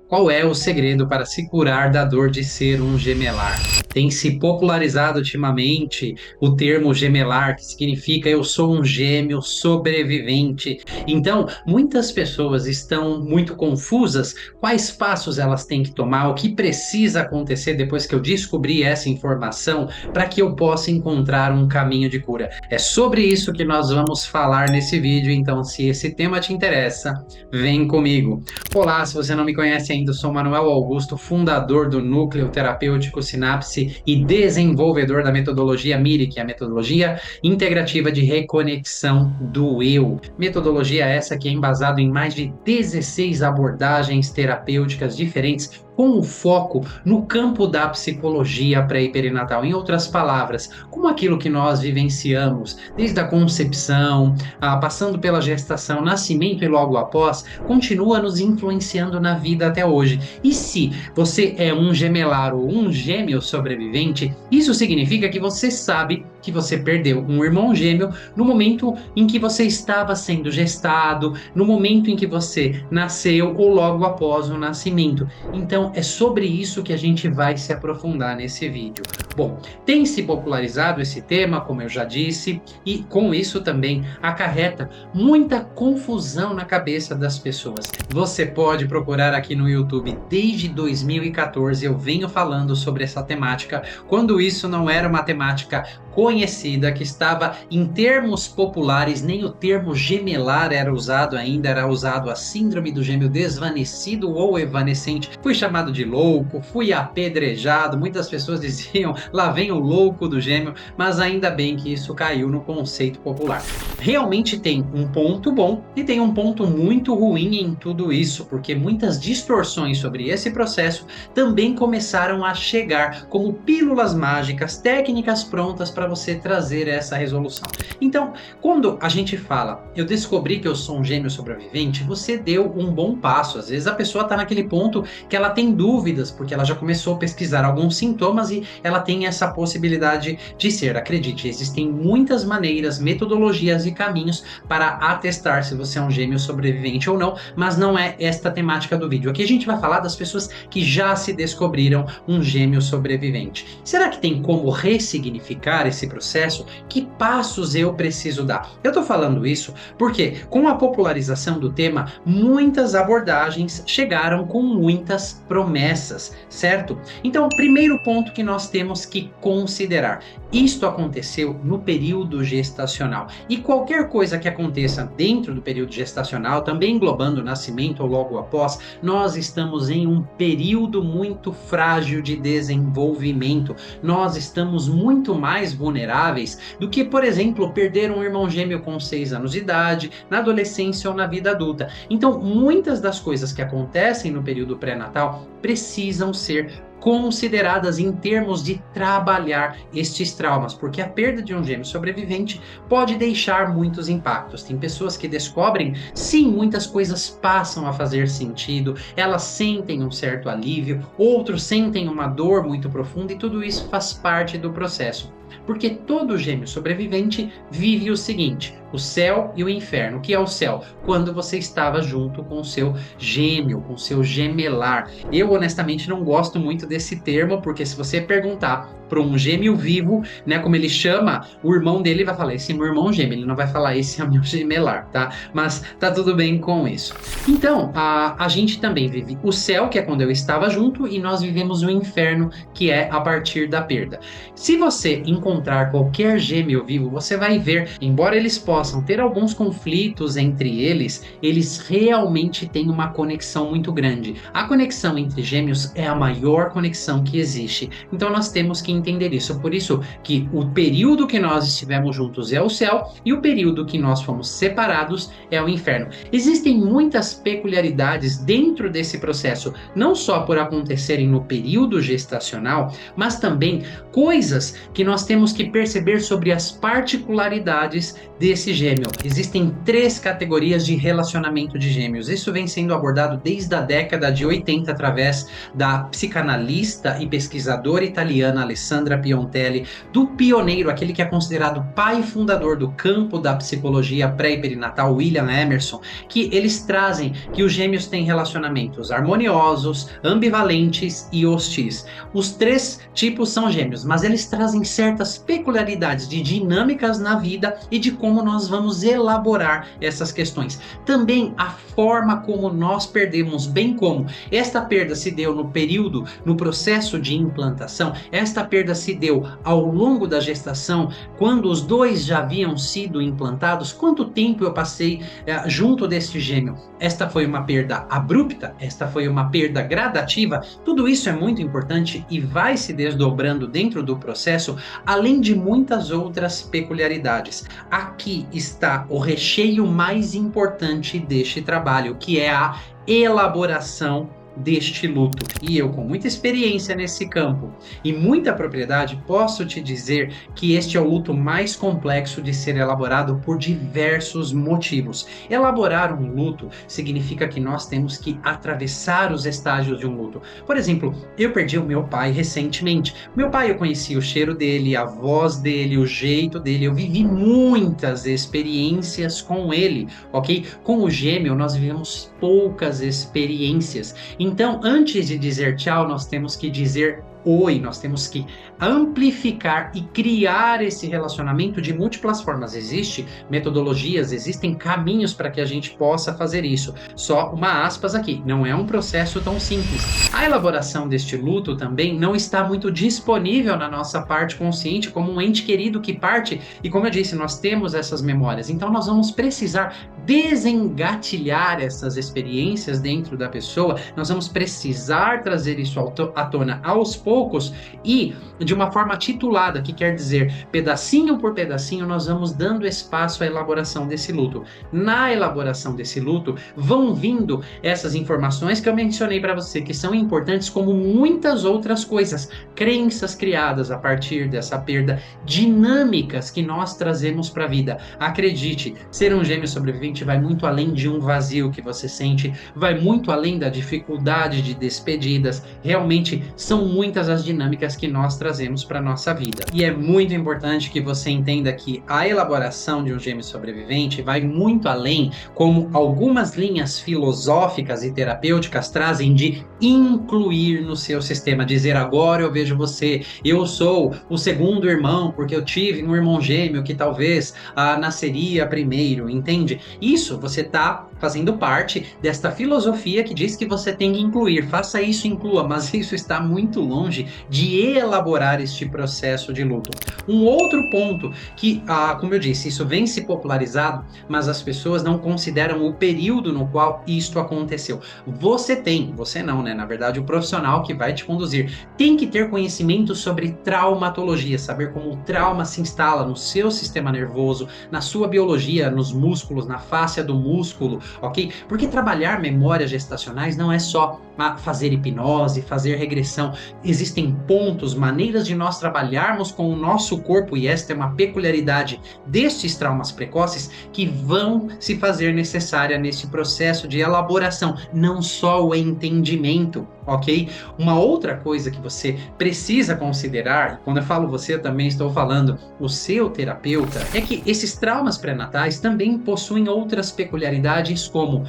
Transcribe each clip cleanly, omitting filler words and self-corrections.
Qual é o segredo para se curar da dor de ser um gemelar? Tem se popularizado ultimamente o termo gemelar, que significa eu sou um gêmeo sobrevivente. Então, muitas pessoas estão muito confusas quais passos elas têm que tomar, o que precisa acontecer depois que eu descobri essa informação para que eu possa encontrar um caminho de cura. É sobre isso que nós vamos falar nesse vídeo, então se esse tema te interessa, vem comigo. Olá, se você não me conhece ainda, eu sou Manuel Augusto, fundador do Núcleo Terapêutico Sinapse e desenvolvedor da metodologia MIRI, que é a metodologia integrativa de reconexão do eu. Metodologia essa que é embasada em mais de 16 abordagens terapêuticas diferentes, com o foco no campo da psicologia pré e perinatal. Em outras palavras, como aquilo que nós vivenciamos desde a concepção, passando pela gestação, nascimento e logo após, continua nos influenciando na vida até hoje. E se você é um gemelar ou um gêmeo sobrevivente, isso significa que você sabe que você perdeu um irmão gêmeo no momento em que você estava sendo gestado, no momento em que você nasceu ou logo após o nascimento. Então, é sobre isso que a gente vai se aprofundar nesse vídeo. Bom, tem se popularizado esse tema, como eu já disse, e com isso também acarreta muita confusão na cabeça das pessoas. Você pode procurar aqui no YouTube desde 2014, eu venho falando sobre essa temática, quando isso não era uma temática conhecida, que estava em termos populares, nem o termo gemelar era usado ainda, era usado a síndrome do gêmeo desvanecido ou evanescente. Fui chamado de louco, fui apedrejado, muitas pessoas diziam, lá vem o louco do gêmeo, mas ainda bem que isso caiu no conceito popular. Realmente tem um ponto bom e tem um ponto muito ruim em tudo isso, porque muitas distorções sobre esse processo também começaram a chegar como pílulas mágicas, técnicas prontas para você trazer essa resolução. Então, quando a gente fala, eu descobri que eu sou um gêmeo sobrevivente, você deu um bom passo. Às vezes a pessoa está naquele ponto que ela tem dúvidas, porque ela já começou a pesquisar alguns sintomas e ela tem essa possibilidade de ser. Acredite, existem muitas maneiras, metodologias e caminhos para atestar se você é um gêmeo sobrevivente ou não, mas não é esta temática do vídeo. Aqui a gente vai falar das pessoas que já se descobriram um gêmeo sobrevivente. Será que tem como ressignificar esse processo? Que passos eu preciso dar? Eu tô falando isso porque com a popularização do tema, muitas abordagens chegaram com muitas promessas, certo? Então, o primeiro ponto que nós temos que considerar, isto aconteceu no período gestacional. E qualquer coisa que aconteça dentro do período gestacional, também englobando o nascimento ou logo após, nós estamos em um período muito frágil de desenvolvimento. Nós estamos muito mais vulneráveis do que, por exemplo, perder um irmão gêmeo com 6 anos de idade, na adolescência ou na vida adulta. Então, muitas das coisas que acontecem no período pré-natal precisam ser consideradas em termos de trabalhar estes traumas, porque a perda de um gêmeo sobrevivente pode deixar muitos impactos. Tem pessoas que descobrem, sim, muitas coisas passam a fazer sentido, elas sentem um certo alívio, outros sentem uma dor muito profunda e tudo isso faz parte do processo. Porque todo gêmeo sobrevivente vive o seguinte, o céu e o inferno. O que é o céu? Quando você estava junto com o seu gêmeo, com o seu gemelar. Eu, honestamente, não gosto muito desse termo, porque se você perguntar para um gêmeo vivo, né, como ele chama, o irmão dele vai falar, esse é meu irmão gêmeo, ele não vai falar, esse é meu gemelar, tá? Mas tá tudo bem com isso. Então, a gente também vive o céu, que é quando eu estava junto, e nós vivemos o inferno, que é a partir da perda. Se você encontrar qualquer gêmeo vivo, você vai ver, embora eles possam ter alguns conflitos entre eles, eles realmente têm uma conexão muito grande. A conexão entre gêmeos é a maior conexão que existe. Então nós temos que entender isso. Por isso que o período que nós estivemos juntos é o céu e o período que nós fomos separados é o inferno. Existem muitas peculiaridades dentro desse processo, não só por acontecerem no período gestacional, mas também coisas que nós temos que perceber sobre as particularidades desse gêmeo. Existem 3 categorias de relacionamento de gêmeos. Isso vem sendo abordado desde a década de 80 através da psicanalista e pesquisadora italiana Alessandra Piontelli, do pioneiro, aquele que é considerado pai fundador do campo da psicologia pré e perinatal, William Emerson, que eles trazem que os gêmeos têm relacionamentos harmoniosos, ambivalentes e hostis. Os 3 tipos são gêmeos, mas eles trazem certas peculiaridades de dinâmicas na vida e de como nós vamos elaborar essas questões. Também a forma como nós perdemos, bem como esta perda se deu no processo de implantação, esta perda se deu ao longo da gestação, quando os 2 já haviam sido implantados, quanto tempo eu passei junto deste gêmeo. Esta foi uma perda abrupta, esta foi uma perda gradativa, tudo isso é muito importante e vai se desdobrando dentro do processo, além de muitas outras peculiaridades. Aqui está o recheio mais importante deste trabalho, que é a elaboração deste luto. E eu, com muita experiência nesse campo e muita propriedade, posso te dizer que este é o luto mais complexo de ser elaborado por diversos motivos. Elaborar um luto significa que nós temos que atravessar os estágios de um luto. Por exemplo, eu perdi o meu pai recentemente. Meu pai, eu conheci o cheiro dele, a voz dele, o jeito dele, eu vivi muitas experiências com ele, ok? Com o gêmeo, nós vivemos poucas experiências. Então, antes de dizer tchau, nós temos que dizer oi, nós temos que amplificar e criar esse relacionamento de múltiplas formas. Existem metodologias, existem caminhos para que a gente possa fazer isso. Só uma aspas aqui, não é um processo tão simples. A elaboração deste luto também não está muito disponível na nossa parte consciente como um ente querido que parte, e como eu disse, nós temos essas memórias. Então nós vamos precisar desengatilhar essas experiências dentro da pessoa, nós vamos precisar trazer isso à tona aos poucos e de uma forma titulada, que quer dizer pedacinho por pedacinho, nós vamos dando espaço à elaboração desse luto. Na elaboração desse luto vão vindo essas informações que eu mencionei para você, que são importantes como muitas outras coisas, crenças criadas a partir dessa perda, dinâmicas que nós trazemos para a vida. Acredite, ser um gêmeo sobrevivente vai muito além de um vazio que você sente, vai muito além da dificuldade de despedidas, realmente são muitas as dinâmicas que nós trazemos para a nossa vida. E é muito importante que você entenda que a elaboração de um gêmeo sobrevivente vai muito além, como algumas linhas filosóficas e terapêuticas trazem, de incluir no seu sistema, dizer agora eu vejo você, eu sou o segundo irmão, porque eu tive um irmão gêmeo que talvez nasceria primeiro, entende? Isso você está fazendo parte desta filosofia que diz que você tem que incluir, faça isso, inclua, mas isso está muito longe de elaborar este processo de luto. Um outro ponto que, como eu disse, isso vem se popularizado, mas as pessoas não consideram o período no qual isto aconteceu. Você não, né? Na verdade, o profissional que vai te conduzir tem que ter conhecimento sobre traumatologia, saber como o trauma se instala no seu sistema nervoso, na sua biologia, nos músculos, na fáscia do músculo, ok? Porque trabalhar memórias gestacionais não é só fazer hipnose, fazer regressão. Existem pontos, maneiras de nós trabalharmos com o nosso corpo, e esta é uma peculiaridade destes traumas precoces, que vão se fazer necessária nesse processo de elaboração, não só o entendimento, ok? Uma outra coisa que você precisa considerar, e quando eu falo você, eu também estou falando o seu terapeuta, é que esses traumas pré-natais também possuem outras peculiaridades, como,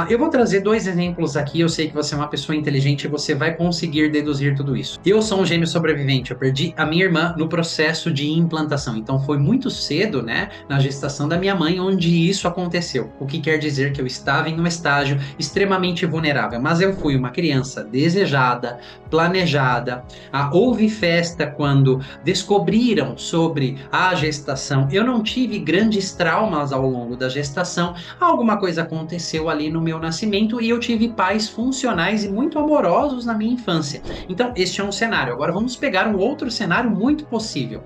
eu vou trazer 2 exemplos aqui, eu sei que você é uma pessoa inteligente e você vai conseguir deduzir tudo isso. Eu sou um gêmeo sobrevivente, eu perdi a minha irmã no processo de implantação, então foi muito cedo, né, na gestação da minha mãe, onde isso aconteceu, o que quer dizer que eu estava em um estágio extremamente vulnerável, mas eu fui uma criança desejada, planejada, houve festa quando descobriram sobre a gestação, eu não tive grandes traumas ao longo da gestação, alguma coisa aconteceu ali no meu nascimento e eu tive pais funcionais e muito amorosos na minha infância. Então, este é um cenário. Agora vamos pegar um outro cenário muito possível.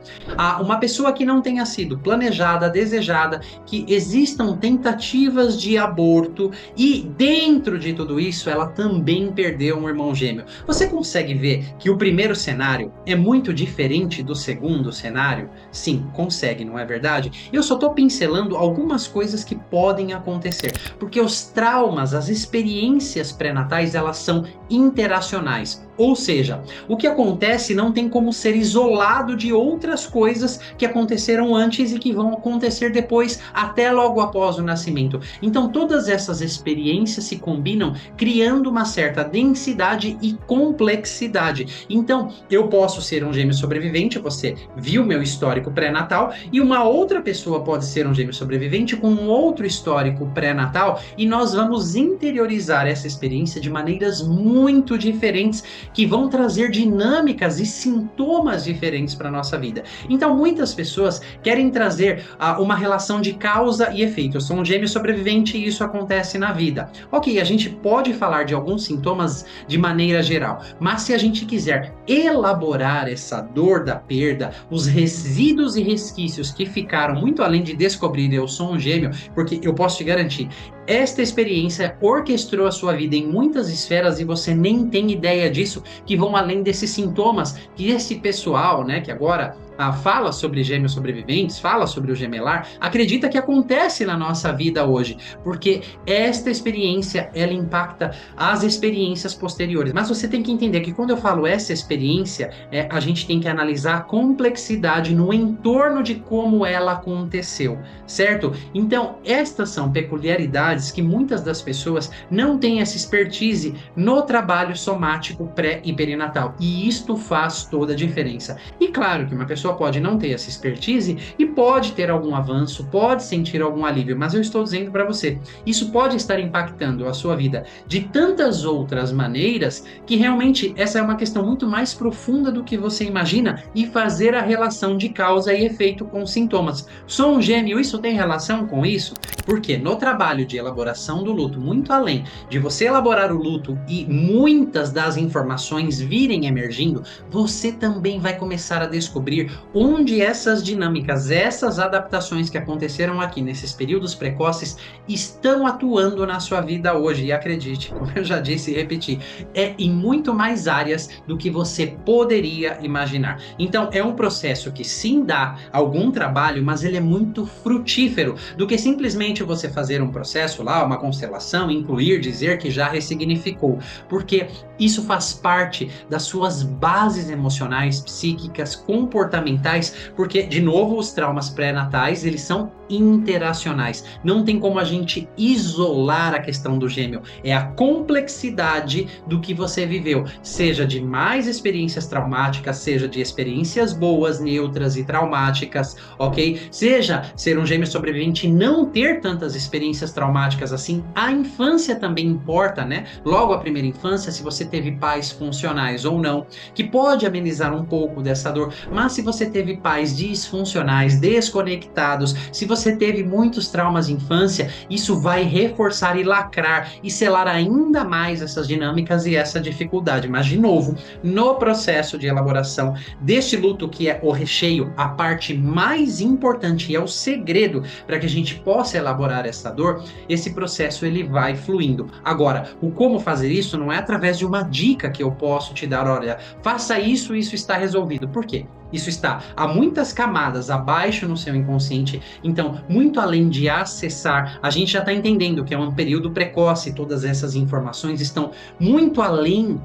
Uma pessoa que não tenha sido planejada, desejada, que existam tentativas de aborto e dentro de tudo isso ela também perdeu um irmão gêmeo, você consegue ver que o primeiro cenário é muito diferente do segundo cenário? Sim, consegue, não é verdade? Eu só estou pincelando algumas coisas que podem acontecer, porque os traumas, as experiências pré-natais, elas são interacionais. Ou seja, o que acontece não tem como ser isolado de outras coisas que aconteceram antes e que vão acontecer depois, até logo após o nascimento. Então, todas essas experiências se combinam, criando uma certa densidade e complexidade. Então, eu posso ser um gêmeo sobrevivente, você viu meu histórico pré-natal, e uma outra pessoa pode ser um gêmeo sobrevivente com um outro histórico pré-natal, e nós vamos interiorizar essa experiência de maneiras muito diferentes, que vão trazer dinâmicas e sintomas diferentes para a nossa vida. Então, muitas pessoas querem trazer uma relação de causa e efeito. Eu sou um gêmeo sobrevivente e isso acontece na vida. Ok, a gente pode falar de alguns sintomas de maneira geral, mas se a gente quiser elaborar essa dor da perda, os resíduos e resquícios que ficaram muito além de descobrir eu sou um gêmeo, porque eu posso te garantir, esta experiência orquestrou a sua vida em muitas esferas e você nem tem ideia disso, que vão além desses sintomas que esse pessoal, né, que agora fala sobre gêmeos sobreviventes, fala sobre o gemelar, acredita que acontece na nossa vida hoje, porque esta experiência, ela impacta as experiências posteriores. Mas você tem que entender que quando eu falo essa experiência, a gente tem que analisar a complexidade no entorno de como ela aconteceu, certo? Então, estas são peculiaridades que muitas das pessoas não têm essa expertise no trabalho somático pré e perinatal, e isto faz toda a diferença. E claro que uma pessoa pode não ter essa expertise e pode ter algum avanço, pode sentir algum alívio, mas eu estou dizendo para você, isso pode estar impactando a sua vida de tantas outras maneiras que realmente essa é uma questão muito mais profunda do que você imagina e fazer a relação de causa e efeito com sintomas. Sou um gêmeo, isso tem relação com isso? Porque no trabalho de elaboração do luto, muito além de você elaborar o luto e muitas das informações virem emergindo, você também vai começar a descobrir onde essas dinâmicas, essas adaptações que aconteceram aqui nesses períodos precoces estão atuando na sua vida hoje. E acredite, como eu já disse e repeti, é em muito mais áreas do que você poderia imaginar. Então, é um processo que sim dá algum trabalho, mas ele é muito frutífero do que simplesmente você fazer um processo lá, uma constelação, incluir, dizer que já ressignificou, porque isso faz parte das suas bases emocionais, psíquicas, comportamentais, porque, de novo, os traumas pré-natais, eles são interacionais. Não tem como a gente isolar a questão do gêmeo. É a complexidade do que você viveu, seja de mais experiências traumáticas, seja de experiências boas, neutras e traumáticas, ok? Seja ser um gêmeo sobrevivente e não ter tantas experiências traumáticas assim. A infância também importa, né? Logo a primeira infância, se você teve pais funcionais ou não, que pode amenizar um pouco dessa dor, mas se você teve pais disfuncionais, desconectados, se você teve muitos traumas de infância, isso vai reforçar e lacrar e selar ainda mais essas dinâmicas e essa dificuldade. Mas, de novo, no processo de elaboração deste luto, que é o recheio, a parte mais importante e é o segredo para que a gente possa elaborar essa dor, esse processo ele vai fluindo. Agora, o como fazer isso não é através de uma dica que eu posso te dar, olha, faça isso, isso está resolvido. Por quê? Isso está a muitas camadas abaixo no seu inconsciente, então, muito além de acessar, a gente já está entendendo que é um período precoce, todas essas informações estão muito além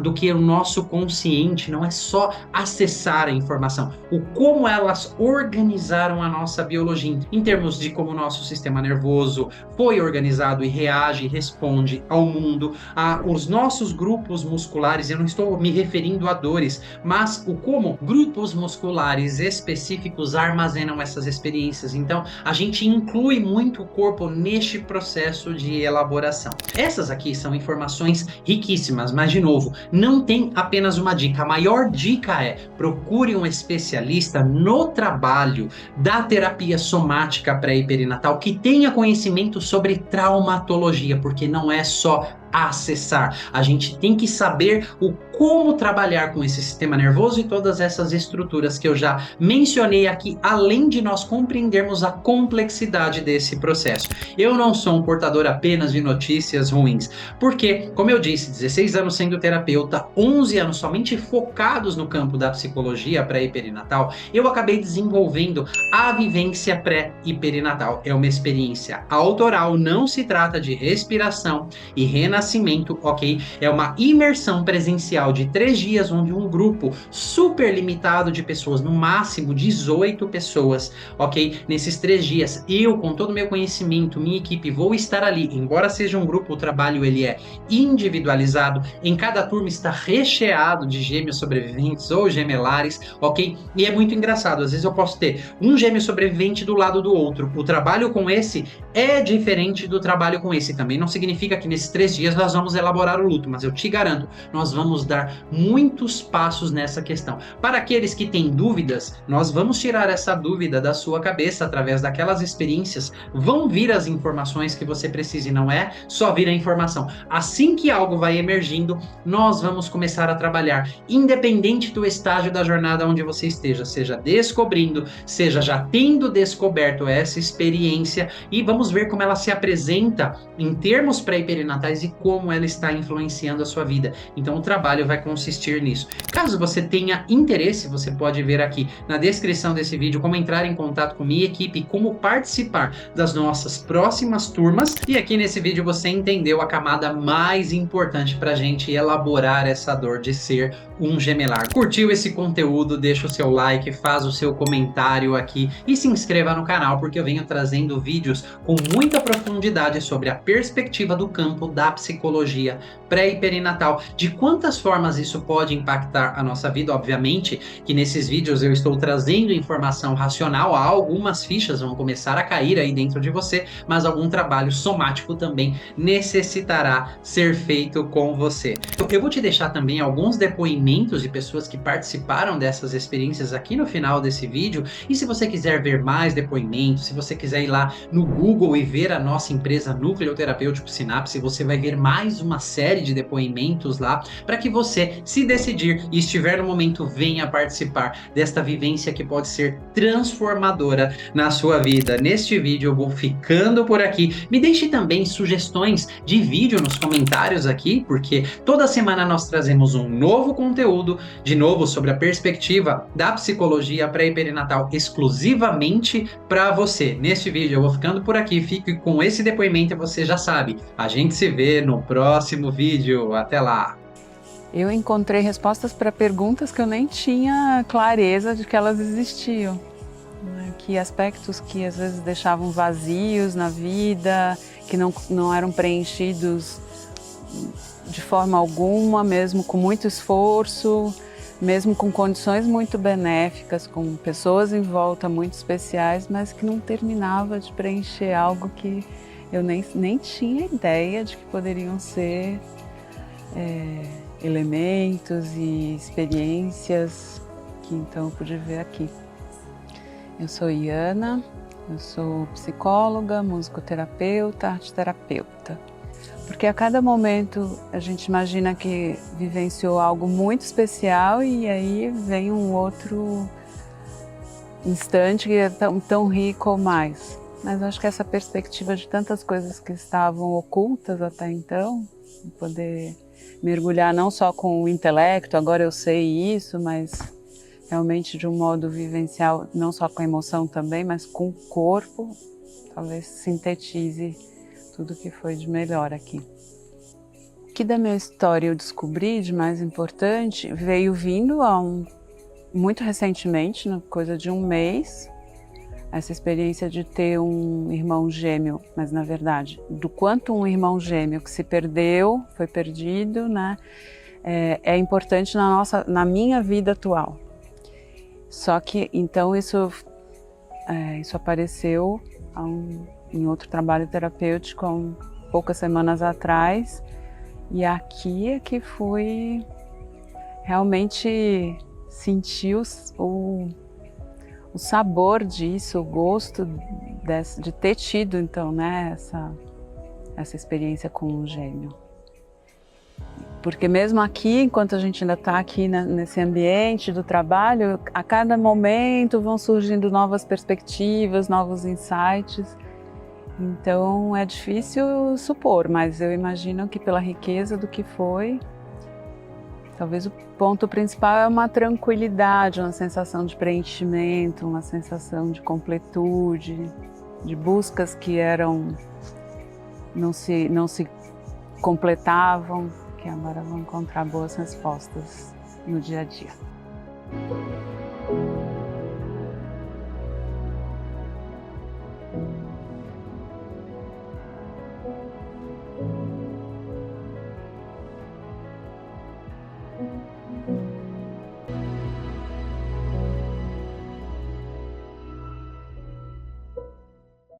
do que o nosso consciente, não é só acessar a informação, o como elas organizaram a nossa biologia, em termos de como o nosso sistema nervoso foi organizado e reage e responde ao mundo, os nossos grupos musculares, eu não estou me referindo a dores, mas o como grupos musculares específicos armazenam essas experiências. Então, a gente inclui muito o corpo neste processo de elaboração. Essas aqui são informações riquíssimas, mas, de novo, não tem apenas uma dica. A maior dica é procure um especialista no trabalho da terapia somática pré e perinatal que tenha conhecimento sobre traumatologia, porque não é só acessar. A gente tem que saber o como trabalhar com esse sistema nervoso e todas essas estruturas que eu já mencionei aqui, além de nós compreendermos a complexidade desse processo. Eu não sou um portador apenas de notícias ruins, porque, como eu disse, 16 anos sendo terapeuta, 11 anos somente focados no campo da psicologia pré e perinatal, eu acabei desenvolvendo a vivência pré e perinatal. É uma experiência autoral, não se trata de respiração e renascimento, ok? É uma imersão presencial de 3 dias, onde um grupo super limitado de pessoas, no máximo 18 pessoas, ok? Nesses 3 dias, eu, com todo o meu conhecimento, minha equipe, vou estar ali. Embora seja um grupo, o trabalho ele é individualizado. Em cada turma está recheado de gêmeos sobreviventes ou gemelares, ok? E é muito engraçado. Às vezes eu posso ter um gêmeo sobrevivente do lado do outro. O trabalho com esse é diferente do trabalho com esse. Também não significa que nesses 3 dias nós vamos elaborar o luto, mas eu te garanto, nós vamos dar muitos passos nessa questão. Para aqueles que têm dúvidas, nós vamos tirar essa dúvida da sua cabeça através daquelas experiências. Vão vir as informações que você precisa e não é só vir a informação. Assim que algo vai emergindo, nós vamos começar a trabalhar, independente do estágio da jornada onde você esteja, seja descobrindo, seja já tendo descoberto essa experiência, e vamos ver como ela se apresenta em termos pré-perinatais e como ela está influenciando a sua vida. Então o trabalho vai consistir nisso. Caso você tenha interesse, você pode ver aqui na descrição desse vídeo como entrar em contato com minha equipe e como participar das nossas próximas turmas. E aqui nesse vídeo você entendeu a camada mais importante para a gente elaborar essa dor de ser um gemelar. Curtiu esse conteúdo? Deixa o seu like, faz o seu comentário aqui e se inscreva no canal, porque eu venho trazendo vídeos com muita profundidade sobre a perspectiva do campo da psicologia pré e perinatal, de quantas formas isso pode impactar a nossa vida. Obviamente que nesses vídeos eu estou trazendo informação racional, algumas fichas vão começar a cair aí dentro de você, mas algum trabalho somático também necessitará ser feito com você. Eu vou te deixar também alguns depoimentos de pessoas que participaram dessas experiências aqui no final desse vídeo, e se você quiser ver mais depoimentos, se você quiser ir lá no Google e ver a nossa empresa Núcleo Terapêutico Sinapse, você vai ver mais uma série de depoimentos lá, para que você, se decidir e estiver no momento, venha participar desta vivência que pode ser transformadora na sua vida. Neste vídeo eu vou ficando por aqui. Me deixe também sugestões de vídeo nos comentários aqui, porque toda semana nós trazemos um novo conteúdo, de novo sobre a perspectiva da psicologia pré e perinatal exclusivamente para você. Neste vídeo eu vou ficando por aqui, fique com esse depoimento e você já sabe, a gente se vê no próximo vídeo. Até lá! Eu encontrei respostas para perguntas que eu nem tinha clareza de que elas existiam. Que aspectos que às vezes deixavam vazios na vida, que não eram preenchidos de forma alguma, mesmo com muito esforço, mesmo com condições muito benéficas, com pessoas em volta muito especiais, mas que não terminava de preencher algo que eu nem tinha ideia de que poderiam ser elementos e experiências que então eu pude ver aqui. Eu sou Iana, eu sou psicóloga, musicoterapeuta, arteterapeuta. Porque a cada momento a gente imagina que vivenciou algo muito especial e aí vem um outro instante que é tão rico ou mais. Mas eu acho que essa perspectiva de tantas coisas que estavam ocultas até então, poder mergulhar não só com o intelecto, agora eu sei isso, mas realmente de um modo vivencial, não só com a emoção também, mas com o corpo, talvez sintetize tudo que foi de melhor aqui. O que da minha história eu descobri de mais importante veio vindo muito recentemente, na coisa de um mês, essa experiência de ter um irmão gêmeo, mas na verdade, do quanto um irmão gêmeo que se perdeu, foi perdido, né, é importante na minha vida atual. Só que, então, isso apareceu em outro trabalho terapêutico há poucas semanas atrás, e aqui é que fui realmente sentir o sabor disso, o gosto de ter tido, então, né, essa experiência com um gêmeo. Porque mesmo aqui, enquanto a gente ainda está aqui nesse ambiente do trabalho, a cada momento vão surgindo novas perspectivas, novos insights. Então é difícil supor, mas eu imagino que pela riqueza do que foi, talvez o ponto principal é uma tranquilidade, uma sensação de preenchimento, uma sensação de completude, de buscas que não se completavam, que agora vão encontrar boas respostas no dia a dia.